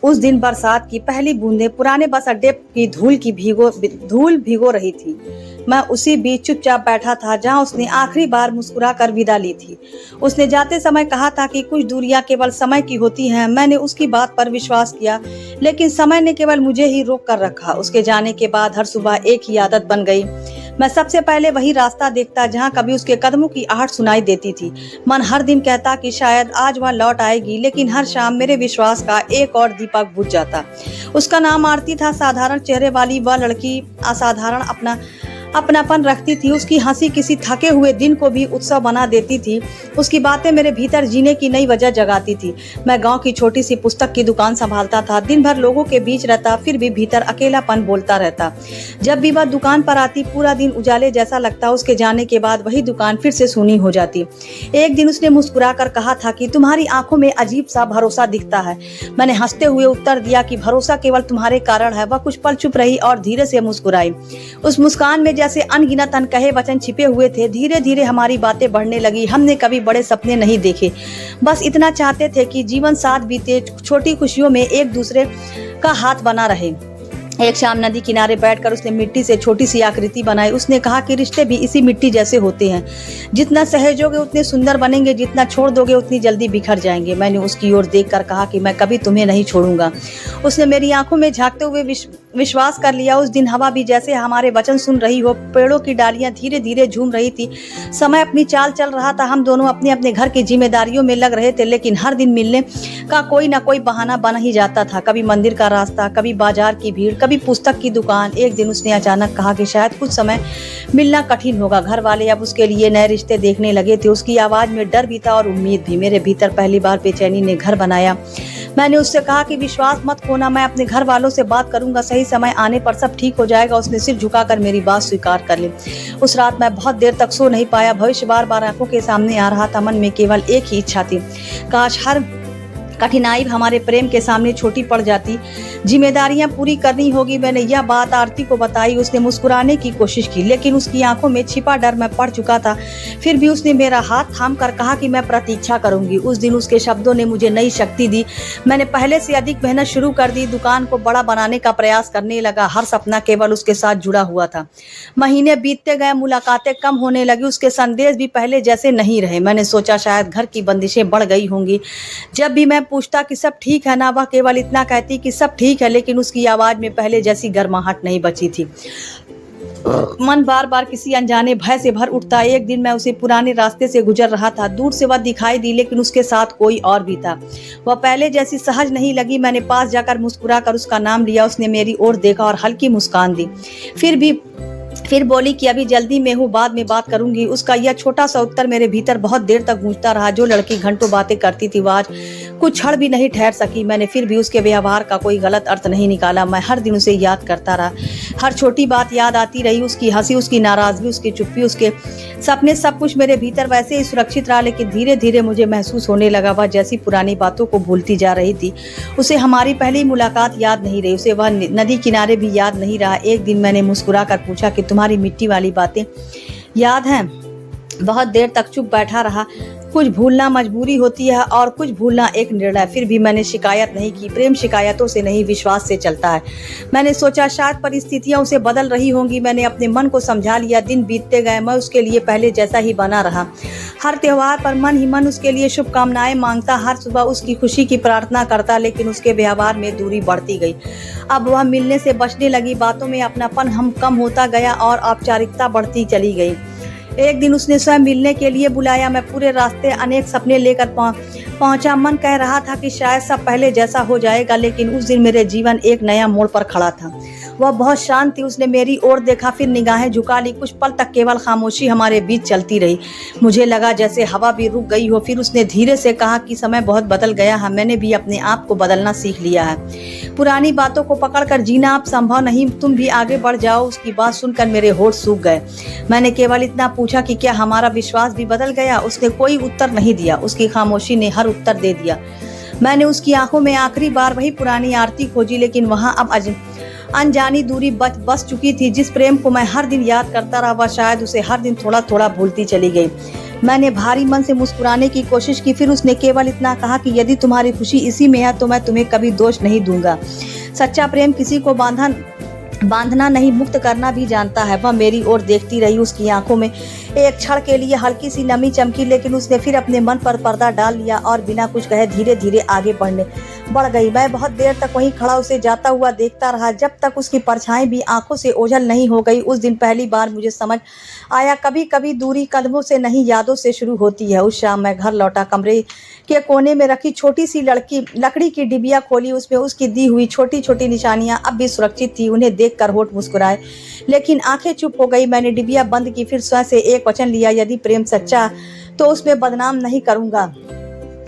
उस दिन बरसात की पहली बूंदें पुराने बस अड्डे की धूल भिगो रही थी। मैं उसी बीच चुपचाप बैठा था जहां उसने आखिरी बार मुस्कुरा कर विदा ली थी। उसने जाते समय कहा था कि कुछ दूरियां केवल समय की होती हैं। मैंने उसकी बात पर विश्वास किया, लेकिन समय ने केवल मुझे ही रोक कर रखा। उसके जाने के बाद हर सुबह एक ही आदत बन गई। मैं सबसे पहले वही रास्ता देखता जहां कभी उसके कदमों की आहट सुनाई देती थी। मन हर दिन कहता कि शायद आज वह लौट आएगी, लेकिन हर शाम मेरे विश्वास का एक और दीपक बुझ जाता। उसका नाम आरती था। साधारण चेहरे वाली वह लड़की असाधारण अपनापन रखती थी। उसकी हंसी किसी थके हुए दिन को भी उत्सव बना देती थी। उसकी बातें मेरे भीतर जीने की नई वजह जगाती थी। मैं गांव की छोटी सी पुस्तक की दुकान संभालता था। दिन भर लोगों के बीच रहता, फिर भी भीतर अकेलापन बोलता रहता। जब भी वह दुकान पर आती, पूरा दिन उजाले जैसा लगता। उसके जाने के बाद वही दुकान फिर से सूनी हो जाती। एक दिन उसने मुस्कुरा कर कहा था कि तुम्हारी आंखों में अजीब सा भरोसा दिखता है। मैंने हंसते हुए उत्तर दिया कि भरोसा केवल तुम्हारे कारण है। वह कुछ पल चुप रही और धीरे से मुस्कुराई। उस मुस्कान में जैसे अनगिनत अनकहे वचन छिपे हुए थे। धीरे धीरे हमारी बातें बढ़ने लगी। हमने कभी बड़े सपने नहीं देखे, बस इतना चाहते थे कि जीवन साथ बीते, छोटी खुशियों में एक दूसरे का हाथ बना रहे। एक शाम नदी किनारे बैठकर उसने मिट्टी से छोटी सी आकृति बनाई। उसने कहा कि रिश्ते भी इसी मिट्टी जैसे होते हैं, जितना सहेजोगे उतने सुंदर बनेंगे, जितना छोड़ दोगे उतनी जल्दी बिखर जाएंगे। मैंने उसकी ओर देखकर कहा कि मैं कभी तुम्हें नहीं छोड़ूंगा। उसने मेरी आंखों में झांकते हुए विश्वास कर लिया। उस दिन हवा भी जैसे हमारे वचन सुन रही हो। पेड़ों की डालियां धीरे धीरे झूम रही थी। समय अपनी चाल चल रहा था। हम दोनों अपने अपने घर की जिम्मेदारियों में लग रहे थे, लेकिन हर दिन मिलने का कोई ना कोई बहाना बन ही जाता था। कभी मंदिर का रास्ता, कभी बाजार की भीड़, कभी पुस्तक की दुकान। एक दिन उसने अचानक कहा कि शायद कुछ समय मिलना कठिन होगा। घर वाले अब उसके लिए नए रिश्ते देखने लगे थे। उसकी आवाज में डर भी था और उम्मीद भी। मेरे भीतर पहली बार बेचैनी ने घर बनाया। मैंने उससे कहा कि विश्वास मत खोना, मैं अपने घर वालों से बात करूंगा, सही समय आने पर सब ठीक हो जाएगा। उसने सिर झुकाकर मेरी बात स्वीकार कर ली। उस रात मैं बहुत देर तक सो नहीं पाया। भविष्य बार बार आंखों के सामने आ रहा था। मन में केवल एक ही इच्छा थी, काश हर कठिनाई हमारे प्रेम के सामने छोटी पड़ जाती। जिम्मेदारियां पूरी करनी होगी। मैंने यह बात आरती को बताई। उसने मुस्कुराने की कोशिश की, लेकिन उसकी आंखों में छिपा डर मैं पढ़ चुका था। फिर भी उसने मेरा हाथ थाम कर कहा कि मैं प्रतीक्षा करूंगी। उस दिन उसके शब्दों ने मुझे नई शक्ति दी। मैंने पहले से अधिक मेहनत शुरू कर दी। दुकान को बड़ा बनाने का प्रयास करने लगा। हर सपना केवल उसके साथ जुड़ा हुआ था। महीने बीतते गए, मुलाकातें कम होने लगी। उसके संदेश भी पहले जैसे नहीं रहे। मैंने सोचा शायद घर की बंदिशें बढ़ गई होंगी। जब भी मैं पूछता कि सब ठीक है ना, वह केवल इतना कहती कि सब ठीक है, लेकिन उसकी आवाज में पहले जैसी गर्माहट नहीं बची थी। मन बार बार किसी अनजाने भय से भर उठता। एक दिन मैं उसे पुराने रास्ते से गुजर रहा था। दूर से वह दिखाई दी, लेकिन उसके साथ कोई और भी था। वह पहले जैसी सहज नहीं लगी। मैंने पास जाकर मुस्कुराकर उसका नाम लिया। उसने मेरी ओर देखा और हल्की मुस्कान दी। फिर बोली कि अभी जल्दी में हूँ, बाद में बात करूंगी। उसका यह छोटा सा उत्तर मेरे भीतर बहुत देर तक गूंजता रहा। जो लड़की घंटों बातें करती थी, वह आज कुछ क्षण भी नहीं ठहर सकी। मैंने फिर भी उसके व्यवहार का कोई गलत अर्थ नहीं निकाला। मैं हर दिन उसे याद करता रहा। हर छोटी बात याद आती रही। उसकी हंसी, उसकी नाराजगी, उसकी चुप्पी, उसके सपने, सब कुछ मेरे भीतर वैसे ही सुरक्षित रहा। लेकिन धीरे धीरे मुझे महसूस होने लगा वह जैसी पुरानी बातों को भूलती जा रही थी। उसे हमारी पहली मुलाकात याद नहीं रही। उसे वह नदी किनारे भी याद नहीं रहा। एक दिन मैंने मुस्कुरा कर पूछा कि तुम्हारी मिट्टी वाली बातें याद हैं? बहुत देर तक चुप बैठा रहा। कुछ भूलना मजबूरी होती है और कुछ भूलना एक निर्णय। फिर भी मैंने शिकायत नहीं की। प्रेम शिकायतों से नहीं, विश्वास से चलता है। मैंने सोचा शायद परिस्थितियां उसे बदल रही होंगी। मैंने अपने मन को समझा लिया। दिन बीतते गए। मैं उसके लिए पहले जैसा ही बना रहा। हर त्योहार पर मन ही मन उसके लिए शुभकामनाएं मांगता। हर सुबह उसकी खुशी की प्रार्थना करता। लेकिन उसके व्यवहार में दूरी बढ़ती गई। अब वह मिलने से बचने लगी। बातों में अपनापन हम कम होता गया और औपचारिकता बढ़ती चली गई। एक दिन उसने स्वयं मिलने के लिए बुलाया। मैं पूरे रास्ते अनेक सपने लेकर पहुंचा। मन कह रहा था कि शायद सब पहले जैसा हो जाएगा, लेकिन उस दिन मेरे जीवन एक नया मोड़ पर खड़ा था। वह बहुत शांत थी। उसने मेरी ओर देखा, फिर निगाहें झुका ली। कुछ पल तक केवल खामोशी हमारे बीच चलती रही। मुझे लगा जैसे हवा भी रुक गई हो। फिर उसने धीरे से कहा कि समय बहुत बदल गया है। मैंने भी अपने आप को बदलना सीख लिया है। पुरानी बातों को पकड़कर जीना अब संभव नहीं। तुम भी आगे बढ़ जाओ। उसकी बात सुनकर मेरे होठ सूख गए। मैंने केवल इतना पूछा कि क्या हमारा विश्वास भी बदल गया? उसने कोई उत्तर नहीं दिया। उसकी खामोशी ने हर उत्तर दे दिया। मैंने उसकी आंखों में आखिरी बार वही पुरानी आरती खोजी, लेकिन वहां अब अनजानी दूरी बस चुकी थी। जिस प्रेम को मैं हर दिन याद करता रहा, वह शायद उसे हर दिन थोड़ा थोड़ा भूलती चली गई। मैंने भारी मन से मुस्कुराने की कोशिश की, फिर उसने केवल इतना कहा कि यदि तुम्हारी खुशी इसी में है तो मैं तुम्हें कभी दोष नहीं दूंगा। सच्चा प्रेम किसी को बांधना नहीं, मुक्त करना भी जानता है। वह मेरी ओर देखती रही, उसकी आंखों में एक क्षण के लिए हल्की सी नमी चमकी, लेकिन उसने फिर अपने मन पर पर्दा डाल लिया और बिना कुछ कहे धीरे धीरे आगे बढ़ गई। मैं बहुत देर तक वहीं खड़ा उसे जाता हुआ देखता रहा, जब तक उसकी परछाई भी आंखों से ओझल नहीं हो गई। उस दिन पहली बार मुझे समझ आया, कभी कभी दूरी कदमों से नहीं यादों से शुरू होती है। उस शाम मैं घर लौटा, कमरे के कोने में रखी छोटी सी लकड़ी की डिबिया खोली, उसमें उसकी दी हुई छोटी छोटी निशानियां अब भी सुरक्षित थी। उन्हें देखकर होठ मुस्कुराए, लेकिन आंखें चुप हो गई। मैंने डिबिया बंद की, फिर स्वयं से एक वचन लिया, यदि प्रेम सच्चा तो उसमें बदनाम नहीं करूंगा।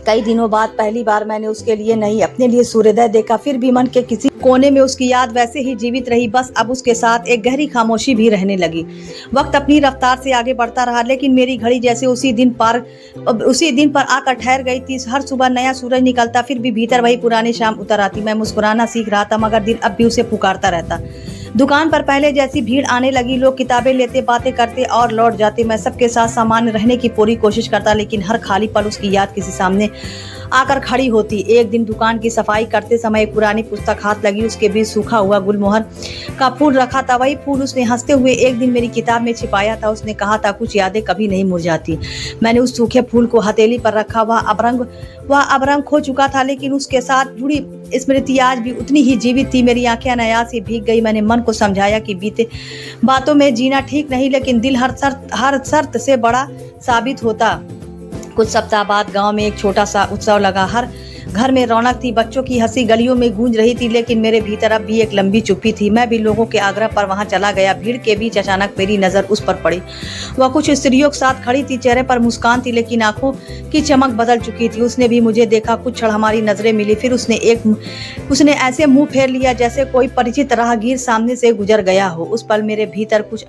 कई दिनों बाद पहली बार मैंने उसके लिए नहीं, अपने लिए सूर्योदय देखा। फिर भी मन के किसी कोने में उसकी याद वैसे ही जीवित रही, बस अब उसके साथ एक गहरी खामोशी भी रहने लगी। वक्त अपनी रफ्तार से आगे बढ़ता रहा, लेकिन मेरी घड़ी जैसे उसी दिन पर आकर ठहर गई थी। हर सुबह नया सूरज निकलता, फिर भी भीतर वही पुरानी शाम उतर आती। मैं मुस्कुराना सीख रहा था, मगर दिल अब भी उसे पुकारता रहता। दुकान पर पहले जैसी भीड़ आने लगी, लोग किताबें लेते, बातें करते और लौट जाते। मैं सबके साथ सामान्य रहने की पूरी कोशिश करता, लेकिन हर खाली पल उसकी याद किसी सामने आकर खड़ी होती। एक दिन दुकान की सफाई करते समय एक पुरानी पुस्तक हाथ लगी, उसके बीच सूखा हुआ गुलमोहर का फूल रखा था। वही फूल उसने हंसते हुए एक दिन मेरी किताब में छिपाया था। उसने कहा था, कुछ यादें कभी नहीं मुरझाती। मैंने उस सूखे फूल को हथेली पर रखा। वह अब रंग खो चुका था, लेकिन उसके साथ जुड़ी स्मृति आज भी उतनी ही जीवित थी। मेरी आंखें अनायास ही भीग गई। मैंने मन को समझाया कि बीते बातों में जीना ठीक नहीं, लेकिन दिल हर शर्त से बड़ा साबित होता। कुछ सप्ताह बाद गांव में एक छोटा सा उत्सव लगा। हर घर में रौनक थी, बच्चों की हंसी गलियों में गूंज रही थी, लेकिन मेरे भीतर अब भी एक लंबी चुप्पी थी। मैं भी लोगों के आग्रह पर वहां चला गया। भीड़ के बीच अचानक मेरी नजर उस पर पड़ी। वह कुछ स्त्रियों के साथ खड़ी थी, चेहरे पर मुस्कान थी, लेकिन आंखों की चमक बदल चुकी थी। उसने भी मुझे देखा, कुछ क्षण हमारी नजरें मिली, फिर उसने ऐसे मुंह फेर लिया जैसे कोई परिचित राहगीर सामने से गुजर गया हो। उस पल मेरे भीतर कुछ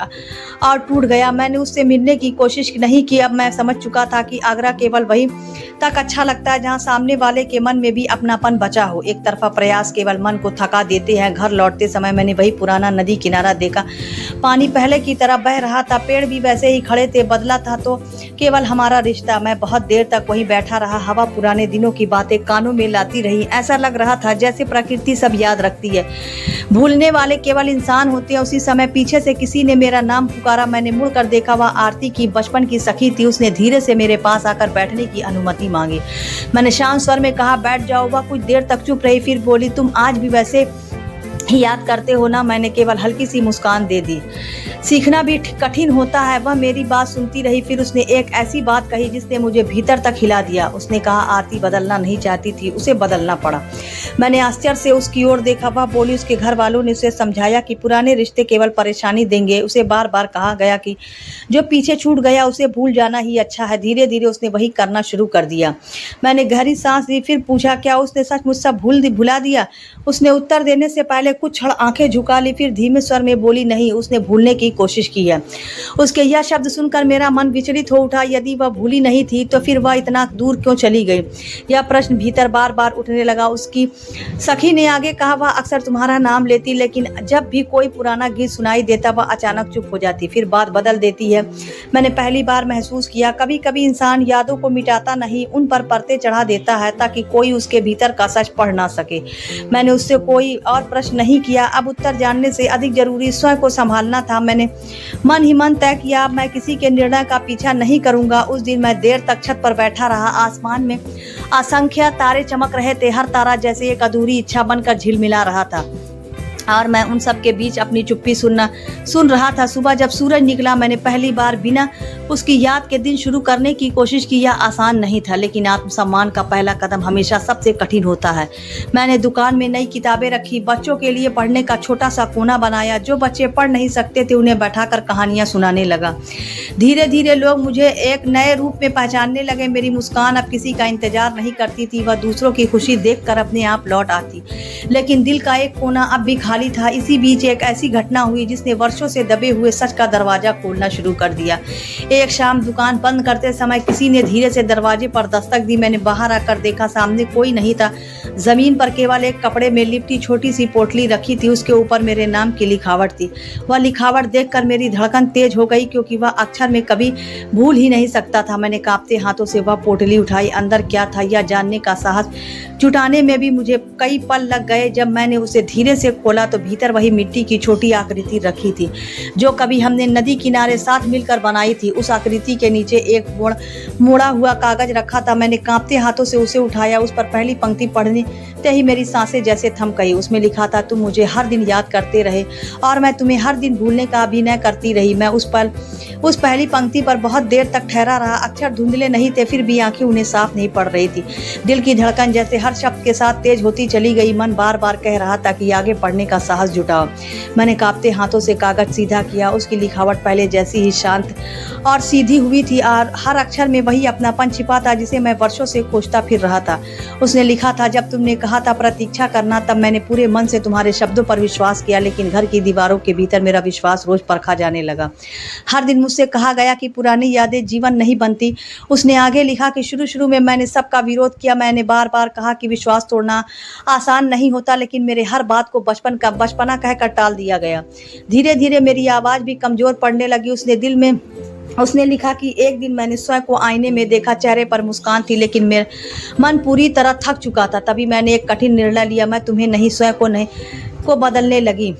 और टूट गया। मैंने उससे मिलने की कोशिश नहीं की। अब मैं समझ चुका था कि आगरा केवल वही तक अच्छा लगता है जहाँ सामने वाले के मन में भी अपनापन बचा हो। एक तरफा प्रयास केवल मन को थका देते हैं। घर लौटते समय मैंने वही पुराना नदी किनारा देखा। पानी पहले की तरह बह रहा था, पेड़ भी वैसे ही खड़े थे। बदला था तो केवल हमारा रिश्ता। मैं बहुत देर तक वहीं बैठा रहा। हवा पुराने दिनों की बातें कानों में लाती रही। ऐसा लग रहा था जैसे प्रकृति सब याद रखती है, भूलने वाले केवल इंसान होते हैं। उसी समय पीछे से किसी ने मेरा नाम पुकारा। मैंने मुड़कर देखा, वह आरती की बचपन की सखी थी। उसने धीरे से मेरे पास आकर बैठने की अनुमति मांगी। मैंने शांत स्वर में कहा, बैठ जाओ। वह कुछ देर तक चुप रही, फिर बोली, तुम आज भी वैसे ही याद करते हो ना? मैंने केवल हल्की सी मुस्कान दे दी। सीखना भी कठिन होता है। वह मेरी बात सुनती रही, फिर उसने एक ऐसी बात कही जिसने मुझे भीतर तक हिला दिया। उसने कहा, आरती बदलना नहीं चाहती थी, उसे बदलना पड़ा। मैंने आश्चर्य से उसकी ओर देखा। वह बोली, उसके घर वालों ने उसे समझाया कि पुराने रिश्ते केवल परेशानी देंगे। उसे बार बार कहा गया कि जो पीछे छूट गया उसे भूल जाना ही अच्छा है। धीरे धीरे उसने वही करना शुरू कर दिया। मैंने गहरी सांस ली, फिर पूछा, क्या उसने सचमुच सब भुला दिया? उसने उत्तर देने से पहले कुछ क्षण आंखें झुका ली, फिर धीमे स्वर में बोली, नहीं, उसने भूलने की कोशिश की है। उसके यह शब्द सुनकर मेरा मन विचलित हो उठा। यदि वह भूली नहीं थी तो फिर वह इतना दूर क्यों चली गई? यह प्रश्न भीतर बार बार उठने लगा। उसकी सखी ने आगे कहा, वह अक्सर तुम्हारा नाम लेती, लेकिन जब भी कोई पुराना गीत सुनाई देता वह अचानक चुप हो जाती, फिर बात बदल देती है। मैंने पहली बार महसूस किया, कभी कभी इंसान यादों को मिटाता नहीं, उन पर परतें चढ़ा देता है ताकि कोई उसके भीतर का सच पढ़ ना सके। मैंने उससे कोई और प्रश्न नहीं किया। अब उत्तर जानने से अधिक जरूरी स्वयं को संभालना था। मैंने मन ही मन तय किया, मैं किसी के निर्णय का पीछा नहीं करूंगा। उस दिन मैं देर तक छत पर बैठा रहा। आसमान में असंख्य तारे चमक रहे थे। हर तारा जैसे एक अधूरी इच्छा बनकर झिलमिला रहा था और मैं उन सब के बीच अपनी चुप्पी सुन रहा था। सुबह जब सूरज निकला, मैंने पहली बार बिना उसकी याद के दिन शुरू करने की कोशिश की। यह आसान नहीं था, लेकिन आत्मसम्मान का पहला कदम हमेशा सबसे कठिन होता है। मैंने दुकान में नई किताबें रखी, बच्चों के लिए पढ़ने का छोटा सा कोना बनाया। जो बच्चे पढ़ नहीं सकते थे उन्हें बैठाकर कहानियां सुनाने लगा। धीरे धीरे लोग मुझे एक नए रूप में पहचानने लगे। मेरी मुस्कान अब किसी का इंतजार नहीं करती थी, वह दूसरों की खुशी देखकर अपने आप लौट आती। लेकिन दिल का एक कोना अब भी खाली था। इसी बीच एक ऐसी घटना हुई जिसने वर्षों से दबे हुए सच का दरवाजा खोलना शुरू कर दिया। एक शाम दुकान बंद करते समय किसी ने धीरे से दरवाजे पर दस्तक दी। मैंने बाहर आकर देखा, सामने कोई नहीं था। जमीन पर केवल एक कपड़े में लिपटी छोटी सी पोटली रखी थी, उसके ऊपर मेरे नाम की लिखावट थी। वह लिखावट देखकर मेरी धड़कन तेज हो गई, क्योंकि वह अक्षर में कभी भूल ही नहीं सकता था। मैंने कांपते हाथों से वह पोटली उठाई। अंदर क्या था यह जानने का साहस जुटाने में भी मुझे कई पल लग गए। जब मैंने उसे धीरे से खोला तो भीतर वही मिट्टी की छोटी आकृति रखी थी जो कभी हमने नदी किनारे साथ मिलकर बनाई थी। उस आकृति के नीचे एक मोड़ा हुआ कागज रखा था। मैंने कांपते हाथों से उसे उठाया। उस पर पहली पंक्ति पढ़ते ही मेरी सांसें जैसे थम गई। उसमें लिखा था, तुम मुझे हर दिन याद करते रहे और मैं तुम्हें हर दिन भूलने का अभिनय करती रही। मैं उस पहली पंक्ति पर बहुत देर तक ठहरा रहा। अक्षर धुंधले नहीं थे, फिर भी आंखें उन्हें साफ नहीं पड़ रही थी। दिल की धड़कन जैसे हर शब्द के साथ तेज होती चली गई। मन बार बार कह रहा था कि आगे पढ़ने का साहस जुटाओ। मैंने कांपते हाथों से कागज सीधा किया। उसकी लिखावट पहले जैसी ही शांत और सीधी हुई थी और हर अक्षर में वही अपनापन छिपा था जिसे मैं वर्षों से खोजता फिर रहा था। उसने लिखा था, जब तुमने कहा था प्रतीक्षा करना, तब मैंने पूरे मन से तुम्हारे शब्दों पर विश्वास किया, लेकिन घर की दीवारों के भीतर मेरा विश्वास रोज परखा जाने लगा। हर दिन मुझसे कहा गया कि पुरानी यादें जीवन नहीं बनती। उसने आगे लिखा कि शुरू में मैंने सबका विरोध किया। मैंने बार बार कहा कि विश्वास तोड़ना आसान नहीं होता, लेकिन मेरे हर बात को बचपना कहकर टाल दिया गया। धीरे धीरे मेरी आवाज़ भी कमज़ोर पड़ने लगी। उसने लिखा कि एक दिन मैंने स्वयं को आईने में देखा। चेहरे पर मुस्कान थी, लेकिन मेरा मन पूरी तरह थक चुका था। तभी मैंने एक कठिन निर्णय लिया। मैं तुम्हें नहीं, स्वयं को बदलने लगी।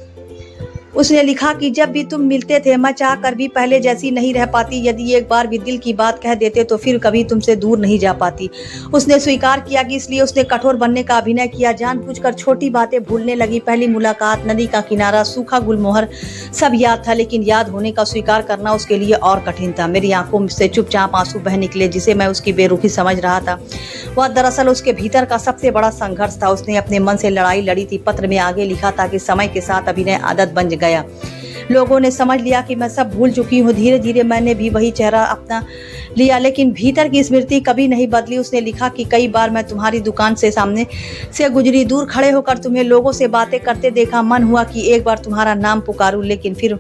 उसने लिखा कि जब भी तुम मिलते थे मैं चाह कर भी पहले जैसी नहीं रह पाती। यदि एक बार भी दिल की बात कह देते तो फिर कभी तुमसे दूर नहीं जा पाती। उसने स्वीकार किया कि इसलिए उसने कठोर बनने का अभिनय किया। जानबूझकर छोटी बातें भूलने लगी। पहली मुलाकात, नदी का किनारा, सूखा गुलमोहर, सब याद था, लेकिन याद होने का स्वीकार करना उसके लिए और कठिन था। मेरी आंखों से चुपचाप आंसू बह निकले, जिसे मैं उसकी बेरुखी समझ रहा था। वह दरअसल उसके भीतर का सबसे बड़ा संघर्ष था। उसने अपने मन से लड़ाई लड़ी थी। पत्र में आगे लिखा था कि समय के साथ अभिनय आदत बन गया। लोगों ने समझ लिया कि मैं सब भूल चुकी हूँ। धीरे धीरे मैंने भी वही चेहरा अपना लिया, लेकिन भीतर की स्मृति कभी नहीं बदली। उसने लिखा कि कई बार मैं तुम्हारी दुकान से सामने से गुजरी, दूर खड़े होकर तुम्हें लोगों से बातें करते देखा। मन हुआ कि एक बार तुम्हारा नाम पुकारूं, लेकिन फिर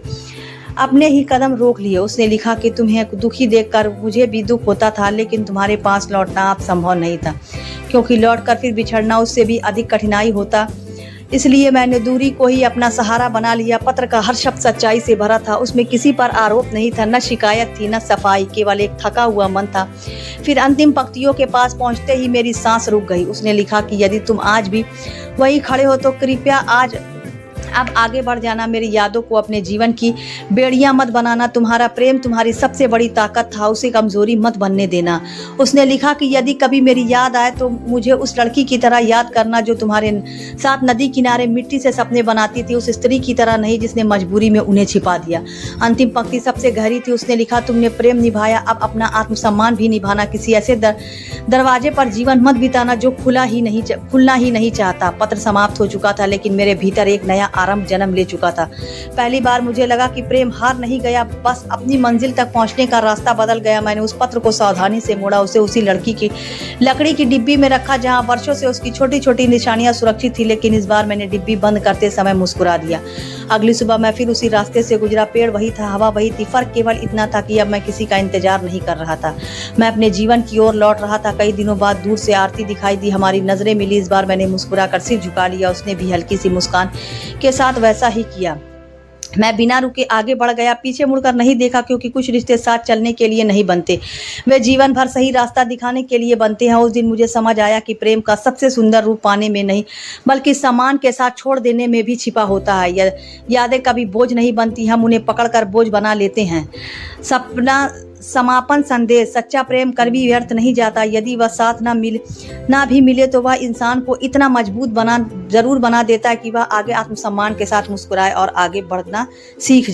अपने ही कदम रोक लिए। उसने लिखा कि तुम्हें दुखी देखकर मुझे भी दुख होता था, लेकिन तुम्हारे पास लौटना अब संभव नहीं था, क्योंकि लौटकर फिर बिछड़ना उससे भी अधिक कठिनाई होता। इसलिए मैंने दूरी को ही अपना सहारा बना लिया। पत्र का हर शब्द सच्चाई से भरा था। उसमें किसी पर आरोप नहीं था, न शिकायत थी, न सफाई, केवल एक थका हुआ मन था। फिर अंतिम पंक्तियों के पास पहुंचते ही मेरी सांस रुक गई। उसने लिखा कि यदि तुम आज भी वहीं खड़े हो तो कृपया अब आगे बढ़ जाना। मेरी यादों को अपने जीवन की बेड़ियां मत बनाना। तुम्हारा प्रेम तुम्हारी सबसे बड़ी ताकत था, उसे कमजोरी मत बनने देना। उसने लिखा कि यदि कभी मेरी याद आए तो मुझे उस लड़की की तरह याद करना जो तुम्हारे साथ नदी किनारे मिट्टी से सपने बनाती थी, उस स्त्री की तरह नहीं जिसने मजबूरी में उन्हें छिपा दिया। अंतिम पंक्ति सबसे गहरी थी। उसने लिखा, तुमने प्रेम निभाया, अब अपना आत्मसम्मान भी निभाना। किसी ऐसे दरवाजे पर जीवन मत बिताना जो खुलना ही नहीं चाहता। पत्र समाप्त हो चुका था, लेकिन मेरे भीतर एक नया आरंभ जन्म ले चुका था। पहली बार मुझे लगा कि प्रेम हार नहीं गया, बस अपनी मंजिल तक पहुंचने का रास्ता बदल गया। मैंने उस पत्र को सावधानी से मोड़ा, उसे उसी लकड़ी की डिब्बी में रखा जहां वर्षों से उसकी छोटी छोटी निशानियां सुरक्षित थी, लेकिन इस बार मैंने डिब्बी बंद करते समय मुस्कुरा दिया। अगली सुबह मैं फिर उसी रास्ते से गुजरा। पेड़ वही था, हवा वही थी, फर्क केवल इतना था कि अब मैं किसी का इंतजार नहीं कर रहा था। मैं अपने जीवन की ओर लौट रहा था। कई दिनों बाद दूर से आरती दिखाई दी, हमारी नजरें मिली। इस बार मैंने मुस्कुराकर सिर झुका लिया। उसने भी हल्की सी मुस्कान के साथ वैसा ही किया। मैं बिना रुके आगे बढ़ गया, पीछे मुड़कर नहीं देखा, क्योंकि कुछ रिश्ते साथ चलने के लिए नहीं बनते, वे जीवन भर सही रास्ता दिखाने के लिए बनते हैं। उस दिन मुझे समझ आया कि प्रेम का सबसे सुंदर रूप पाने में नहीं, बल्कि सम्मान के साथ छोड़ देने में भी छिपा होता है। यादें कभी बोझ नहीं बनती, हम उन्हें पकड़कर बोझ बना लेते हैं। सपना समापन संदेश, सच्चा प्रेम कभी व्यर्थ नहीं जाता। यदि वह साथ ना भी मिले तो वह इंसान को इतना मजबूत जरूर बना देता है कि वह आगे आत्मसम्मान के साथ मुस्कुराए और आगे बढ़ना सीख जाए।